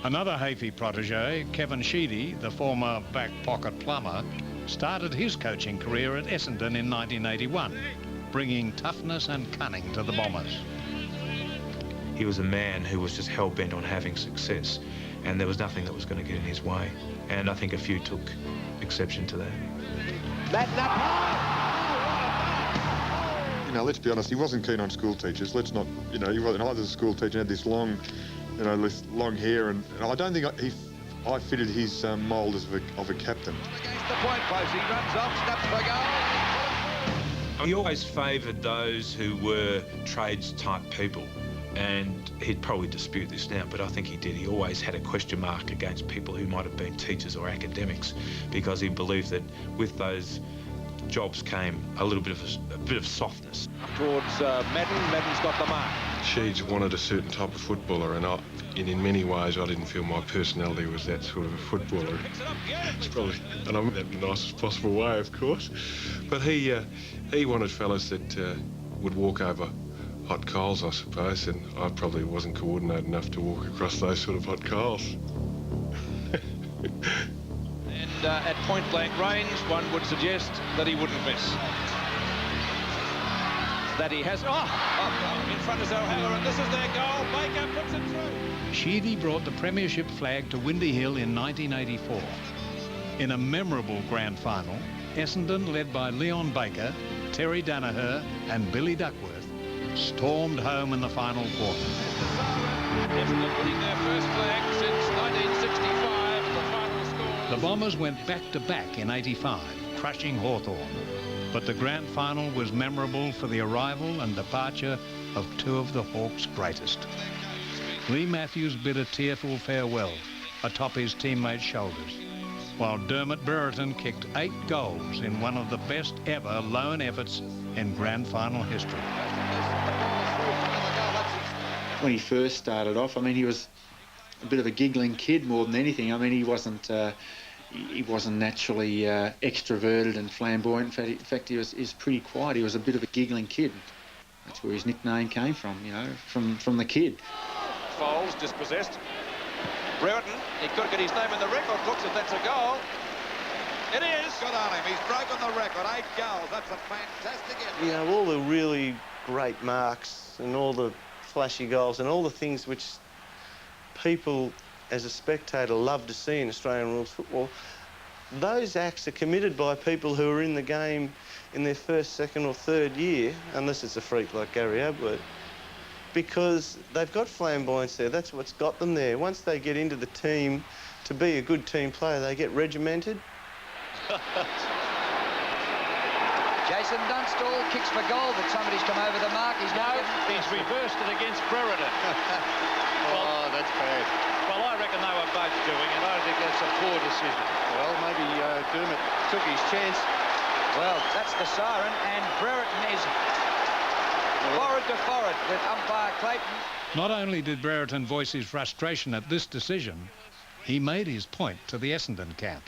Another Hafey protege, Kevin Sheedy, the former back pocket plumber, started his coaching career at Essendon in 1981, bringing toughness and cunning to the Bombers. He was a man who was just hell-bent on having success, and there was nothing that was going to get in his way. And I think a few took exception to that. You know, let's be honest, he wasn't keen on school teachers. Let's not, you know, he wasn't either a school teacher, had this long, you know, this long hair, and I don't think I fitted his mould of a captain. Against the point post, he runs off, snaps for goal. He always favoured those who were trades-type people, and he'd probably dispute this now, but I think he did. He always had a question mark against people who might have been teachers or academics, because he believed that with those jobs came a little bit of softness. Towards Madden. Madden's got the mark. Sheeds wanted a certain type of footballer, and in many ways I didn't feel my personality was that sort of a footballer. It's probably, and I mean that in the nicest possible way, of course, but he wanted fellas that would walk over hot coals, I suppose, and I probably wasn't coordinated enough to walk across those sort of hot coals. And at point-blank range, one would suggest that he wouldn't miss. That he has... Oh, in front is O'Hara, and this is their goal. Baker puts it through. Sheedy brought the Premiership flag to Windy Hill in 1984. In a memorable grand final, Essendon, led by Leon Baker, Terry Danaher and Billy Duckworth, stormed home in the final quarter. Essendon winning their first flag since 1965. The final score. The Bombers went back-to-back in 85, crushing Hawthorn. But the grand final was memorable for the arrival and departure of two of the Hawks' greatest. Lee Matthews bid a tearful farewell atop his teammates' shoulders, while Dermot Brereton kicked 8 goals in one of the best ever lone efforts in grand final history. When he first started off, I mean, he was a bit of a giggling kid more than anything. I mean, he wasn't naturally extroverted and flamboyant. In fact, he was pretty quiet. He was a bit of a giggling kid. That's where his nickname came from, you know, from the kid. Foles dispossessed. Brereton, he could get his name in the record books if that's a goal. It is. Good on him. He's broken the record. 8 goals. That's a fantastic end. You know, all the really great marks and all the flashy goals and all the things which people as a spectator love to see in Australian rules football, those acts are committed by people who are in the game in their first, second or third year, unless it's a freak like Gary Ablett, because they've got flamboyance there. That's what's got them there. Once they get into the team to be a good team player, they get regimented. Jason Dunstall kicks for goal, but somebody's come over the mark. He's reversed it against Brereton. Oh, that's bad. Well, I reckon they were both doing it. I think that's a poor decision. Well, maybe Dermot took his chance. Well, that's the siren, and Brereton is forward to forward with umpire Clayton. Not only did Brereton voice his frustration at this decision, he made his point to the Essendon camp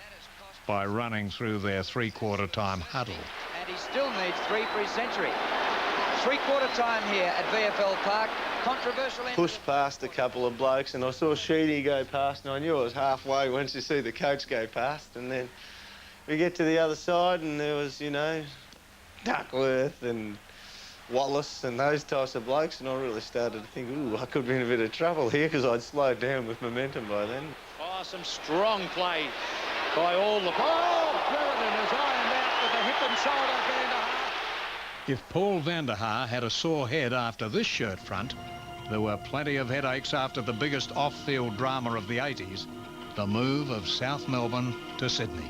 by running through their three-quarter time huddle. And he still needs 3 for his century. Three-quarter time here at VFL Park. Controversial. Pushed past a couple of blokes, and I saw Sheedy go past, and I knew I was halfway once you see the coach go past. And then we get to the other side, and there was, you know, Duckworth and Wallace and those types of blokes, and I really started to think, ooh, I could be in a bit of trouble here, because I'd slowed down with momentum by then. Oh, some strong play by all the... Oh, Brereton is ironed out with a hip and shoulder Van der Haar. If Paul Van der Haar had a sore head after this shirt front, there were plenty of headaches after the biggest off-field drama of the 80s, the move of South Melbourne to Sydney.